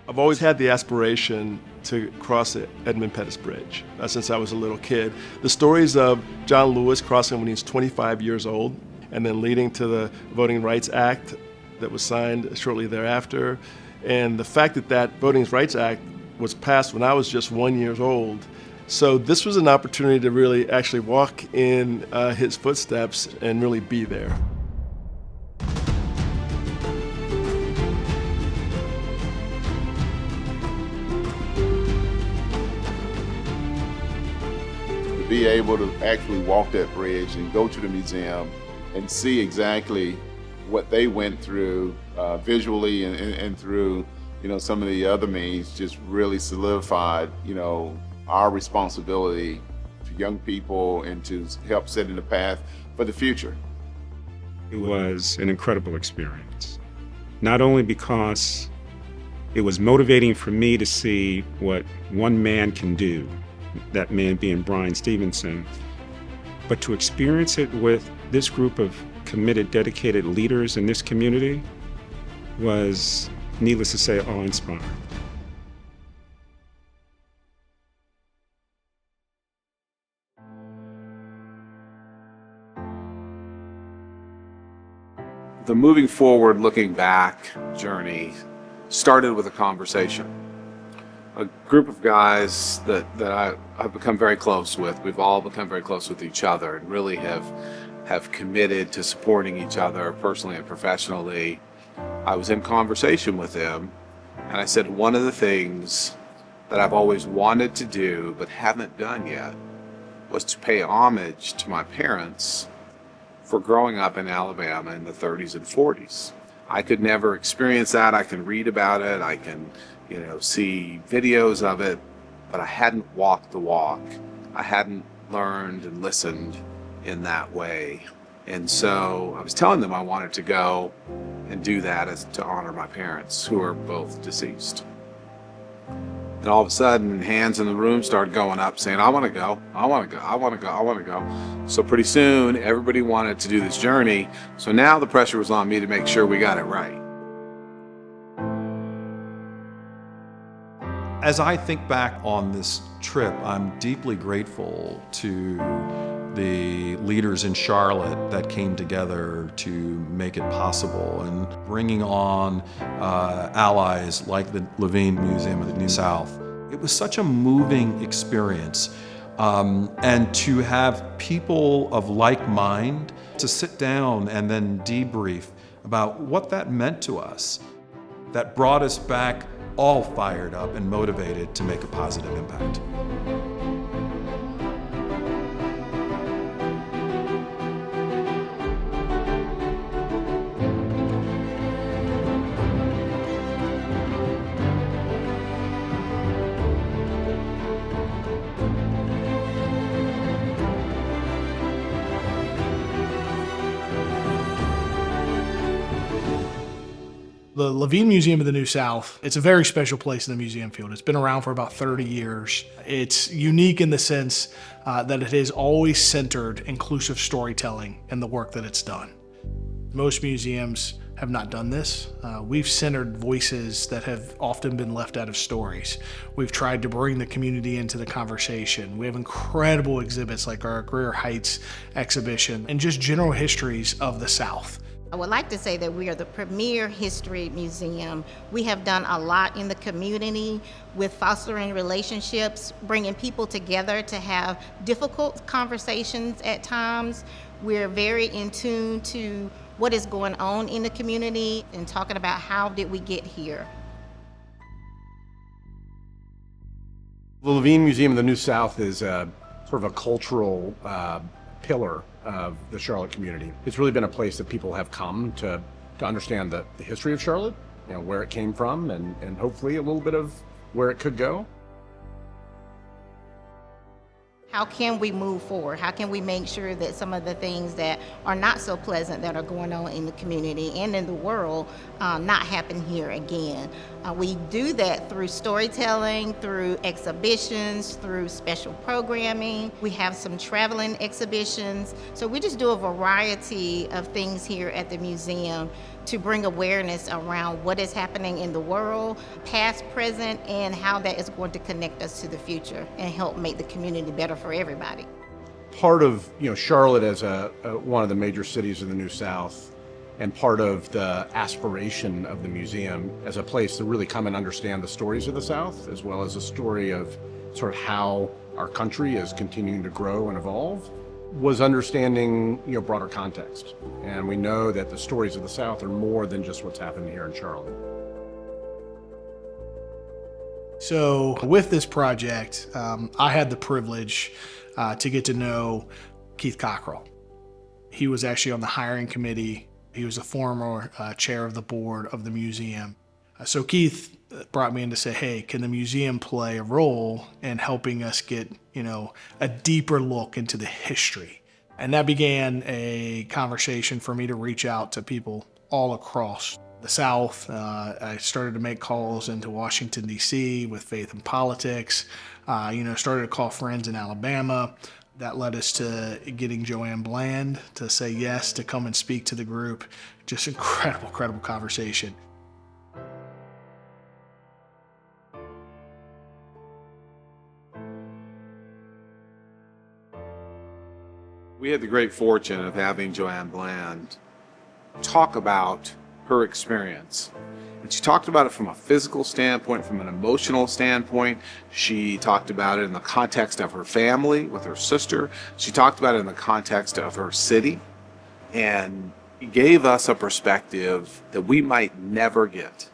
I've always had the aspiration to cross the Edmund Pettus Bridge since I was a little kid. The stories of John Lewis crossing when he was 25 years old and then leading to the Voting Rights Act that was signed shortly thereafter, and the fact that that Voting Rights Act was passed when I was just 1 year old. So this was an opportunity to really actually walk in his footsteps and really be there. To be able to actually walk that bridge and go to the museum and see exactly what they went through visually and through, some of the other means just really solidified, our responsibility to young people and to help set in the path for the future. It was an incredible experience, not only because it was motivating for me to see what one man can do, that man being Bryan Stevenson, but to experience it with this group of committed, dedicated leaders in this community was, needless to say, awe-inspiring. The moving forward, looking back journey started with a conversation. A group of guys that I've become very close with. We've all become very close with each other and really have committed to supporting each other personally and professionally. I was in conversation with them, and I said one of the things that I've always wanted to do but haven't done yet was to pay homage to my parents for growing up in Alabama in the 30s and 40s. I could never experience that. I can read about it. I can, see videos of it, but I hadn't walked the walk. I hadn't learned and listened in that way. And so I was telling them I wanted to go and do that as to honor my parents, who are both deceased. And all of a sudden, hands in the room started going up saying, I want to go, I want to go, I want to go, I want to go. So pretty soon, everybody wanted to do this journey. So now the pressure was on me to make sure we got it right. As I think back on this trip, I'm deeply grateful to the leaders in Charlotte that came together to make it possible, and bringing on allies like the Levine Museum of the New South. It was such a moving experience, and to have people of like mind to sit down and then debrief about what that meant to us, that brought us back all fired up and motivated to make a positive impact. The Levine Museum of the New South, it's a very special place in the museum field. It's been around for about 30 years. It's unique in the sense that it has always centered inclusive storytelling in the work that it's done. Most museums have not done this. We've centered voices that have often been left out of stories. We've tried to bring the community into the conversation. We have incredible exhibits like our Greer Heights exhibition and just general histories of the South. I would like to say that we are the premier history museum. We have done a lot in the community with fostering relationships, bringing people together to have difficult conversations at times. We're very in tune to what is going on in the community and talking about how did we get here. The Levine Museum of the New South is sort of a cultural pillar of the Charlotte community. It's really been a place that people have come to understand the history of Charlotte, where it came from, and hopefully a little bit of where it could go. How can we move forward? How can we make sure that some of the things that are not so pleasant that are going on in the community and in the world not happen here again? We do that through storytelling, through exhibitions, through special programming. We have some traveling exhibitions. So we just do a variety of things here at the museum to bring awareness around what is happening in the world, past, present, and how that is going to connect us to the future and help make the community better for everybody. Part of Charlotte as one of the major cities of the New South, and part of the aspiration of the museum as a place to really come and understand the stories of the South, as well as a story of sort of how our country is continuing to grow and evolve, was understanding broader context. And we know that the stories of the South are more than just what's happening here in Charlotte. So with this project, I had the privilege to get to know Kieth Cockrell. He was actually on the hiring committee. He was a former chair of the board of the museum. So Kieth brought me in to say, hey, can the museum play a role in helping us get, a deeper look into the history? And that began a conversation for me to reach out to people all across the South. I started to make calls into Washington, D.C. with Faith and Politics, started to call friends in Alabama. That led us to getting Joanne Bland to say yes to come and speak to the group. Just incredible conversation. We had the great fortune of having Joanne Bland talk about her experience. And she talked about it from a physical standpoint, from an emotional standpoint. She talked about it in the context of her family with her sister. She talked about it in the context of her city. And it gave us a perspective that we might never get.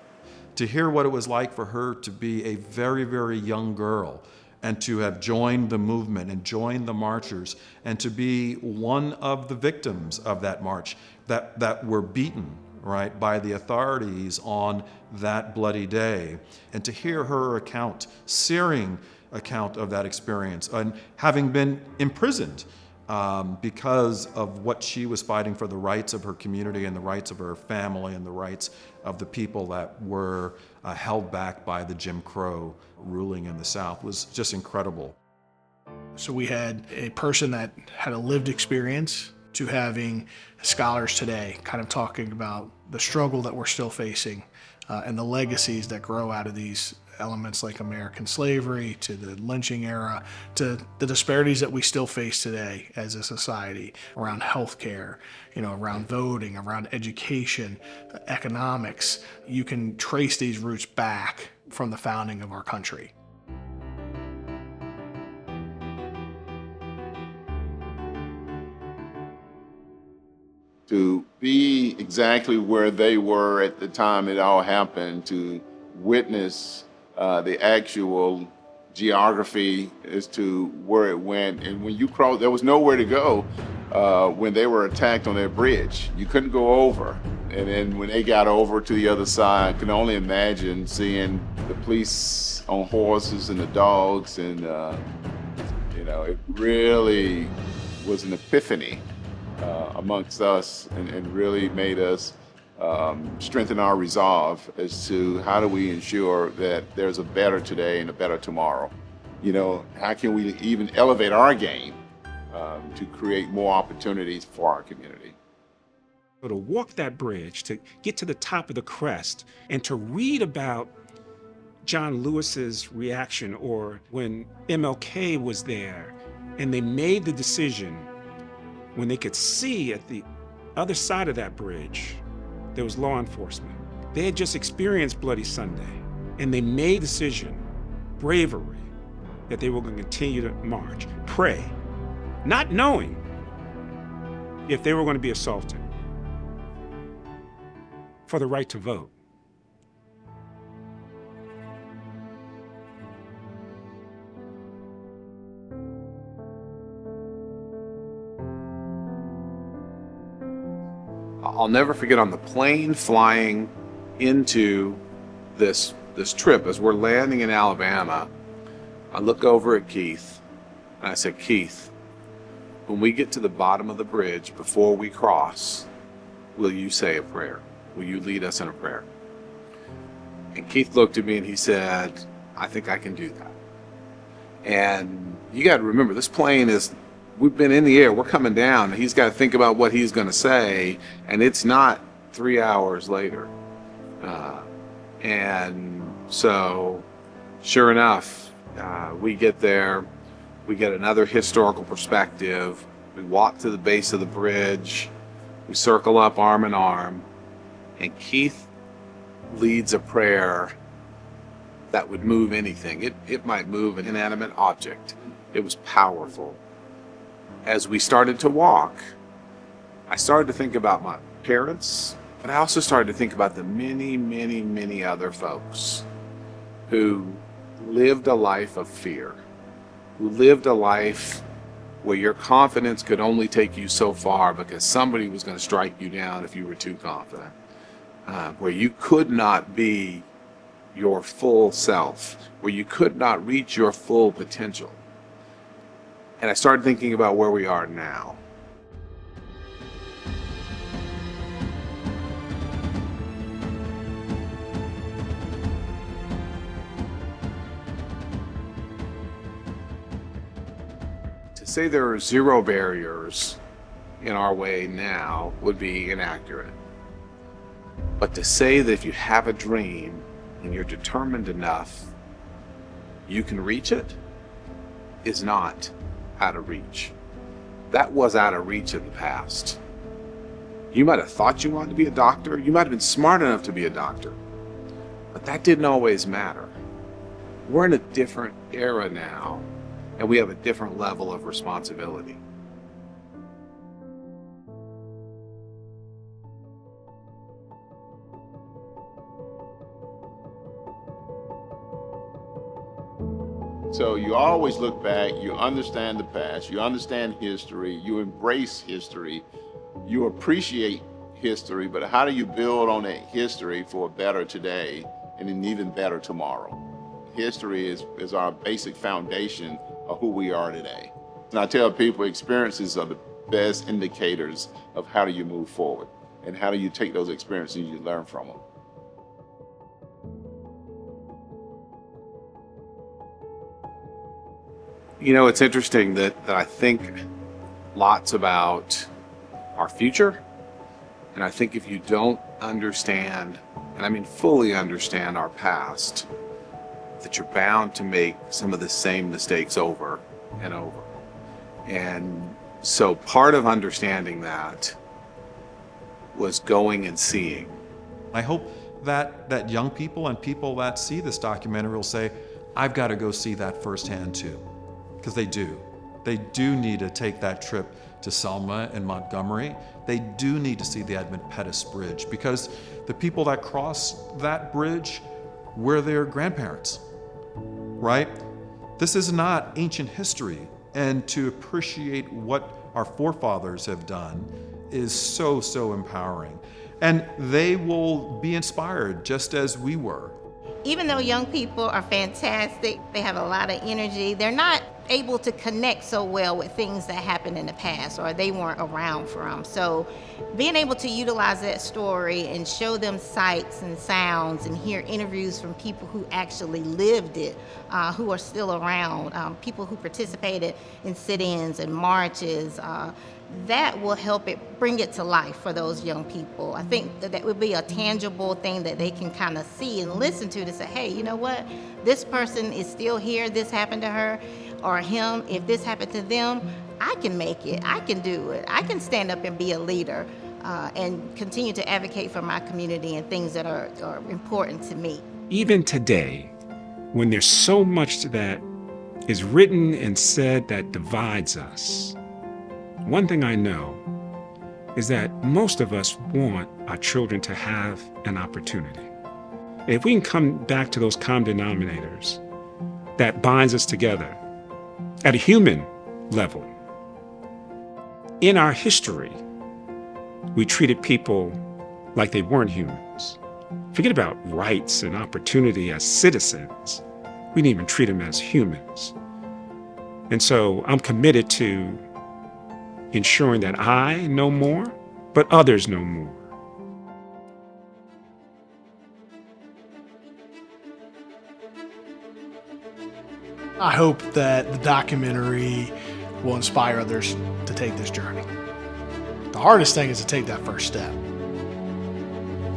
To hear what it was like for her to be a very, very young girl and to have joined the movement and joined the marchers and to be one of the victims of that march that were beaten, right, by the authorities on that bloody day. And to hear her account, searing account of that experience, and having been imprisoned because of what she was fighting for, the rights of her community and the rights of her family and the rights of the people that were held back by the Jim Crow ruling in the South, was just incredible. So we had a person that had a lived experience to having scholars today kind of talking about the struggle that we're still facing and the legacies that grow out of these elements like American slavery, to the lynching era, to the disparities that we still face today as a society around healthcare, around voting, around education, economics. You can trace these roots back from the founding of our country. To be exactly where they were at the time it all happened, to witness the actual geography as to where it went. And when you crossed, there was nowhere to go when they were attacked on that bridge. You couldn't go over. And then when they got over to the other side, I can only imagine seeing the police on horses and the dogs. And, it really was an epiphany amongst us and really made us strengthen our resolve as to how do we ensure that there's a better today and a better tomorrow. How can we even elevate our game to create more opportunities for our community? So to walk that bridge, to get to the top of the crest, and to read about John Lewis's reaction, or when MLK was there and they made the decision, when they could see at the other side of that bridge, there was law enforcement. They had just experienced Bloody Sunday, and they made the decision, bravery, that they were going to continue to march, pray, not knowing if they were going to be assaulted, for the right to vote. I'll never forget on the plane flying into this trip, as we're landing in Alabama, I look over at Kieth and I said, Kieth, when we get to the bottom of the bridge, before we cross, will you say a prayer? Will you lead us in a prayer? And Kieth looked at me and he said, I think I can do that. And you got to remember, this plane we've been in the air, we're coming down, and he's got to think about what he's going to say, and it's not 3 hours later. And so, sure enough, we get there, we get another historical perspective, we walk to the base of the bridge, we circle up arm in arm, and Kieth leads a prayer that would move anything. It might move an inanimate object. It was powerful. As we started to walk, I started to think about my parents, but I also started to think about the many, many, many other folks who lived a life of fear, who lived a life where your confidence could only take you so far because somebody was going to strike you down if you were too confident, where you could not be your full self, where you could not reach your full potential. And I started thinking about where we are now. To say there are zero barriers in our way now would be inaccurate. But to say that if you have a dream and you're determined enough, you can reach it, is not out of reach. That was out of reach in the past. You might have thought you wanted to be a doctor, you might have been smart enough to be a doctor, but that didn't always matter. We're in a different era now, and we have a different level of responsibility. So you always look back, you understand the past, you understand history, you embrace history, you appreciate history, but how do you build on that history for a better today and an even better tomorrow? History is our basic foundation of who we are today. And I tell people experiences are the best indicators of how do you move forward and how do you take those experiences and you learn from them. You know, it's interesting that I think lots about our future. And I think if you don't understand, and I mean fully understand our past, that you're bound to make some of the same mistakes over and over. And so part of understanding that was going and seeing. I hope that young people and people that see this documentary will say, I've got to go see that firsthand too. Because they do. They do need to take that trip to Selma and Montgomery. They do need to see the Edmund Pettus Bridge because the people that cross that bridge were their grandparents, right? This is not ancient history, and to appreciate what our forefathers have done is so, so empowering. And they will be inspired just as we were. Even though young people are fantastic, they have a lot of energy, they're not able to connect so well with things that happened in the past or they weren't around from. So being able to utilize that story and show them sights and sounds and hear interviews from people who actually lived it, who are still around, people who participated in sit-ins and marches, that will help it bring it to life for those young people. I think that would be a tangible thing that they can kind of see and listen to say, hey, you know what? This person is still here. This happened to her or him. If this happened to them, I can make it. I can do it. I can stand up and be a leader and continue to advocate for my community and things that are important to me. Even today, when there's so much that is written and said that divides us, one thing I know is that most of us want our children to have an opportunity. If we can come back to those common denominators that binds us together at a human level. In our history, we treated people like they weren't humans. Forget about rights and opportunity as citizens. We didn't even treat them as humans. And so I'm committed to ensuring that I know more, but others know more. I hope that the documentary will inspire others to take this journey. The hardest thing is to take that first step.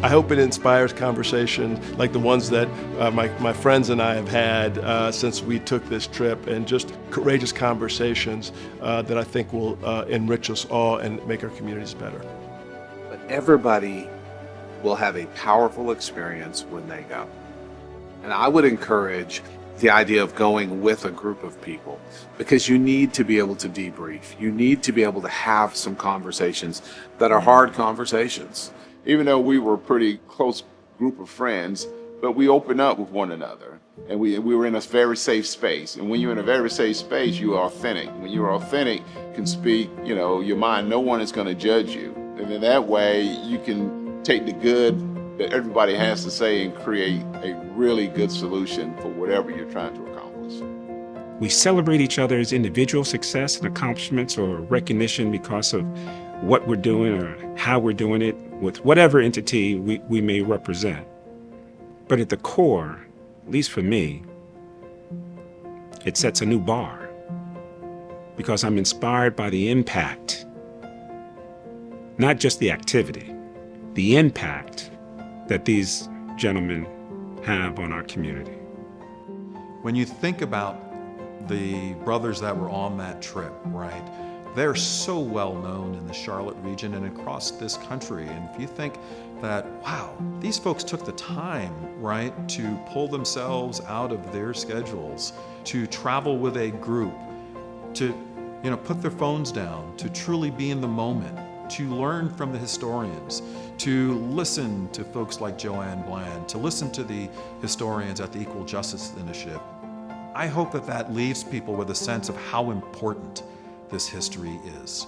I hope it inspires conversation like the ones that my friends and I have had since we took this trip, and just courageous conversations that I think will enrich us all and make our communities better. But everybody will have a powerful experience when they go. And I would encourage the idea of going with a group of people, because you need to be able to debrief. You need to be able to have some conversations that are hard conversations. Even though we were a pretty close group of friends, but we opened up with one another, and we were in a very safe space. And when you're in a very safe space, you are authentic. When you're authentic, you can speak, your mind. No one is going to judge you, and in that way, you can take the good that everybody has to say and create a really good solution for whatever you're trying to accomplish. We celebrate each other's individual success and accomplishments or recognition because of what we're doing or how we're doing it with whatever entity we may represent. But at the core, at least for me, it sets a new bar, because I'm inspired by the impact, not just the activity, the impact that these gentlemen have on our community. When you think about the brothers that were on that trip, right? They're so well known in the Charlotte region and across this country. And if you think that, wow, these folks took the time, right, to pull themselves out of their schedules, to travel with a group, to, put their phones down, to truly be in the moment, to learn from the historians, to listen to folks like Joanne Bland, to listen to the historians at the Equal Justice Initiative. I hope that leaves people with a sense of how important this history is.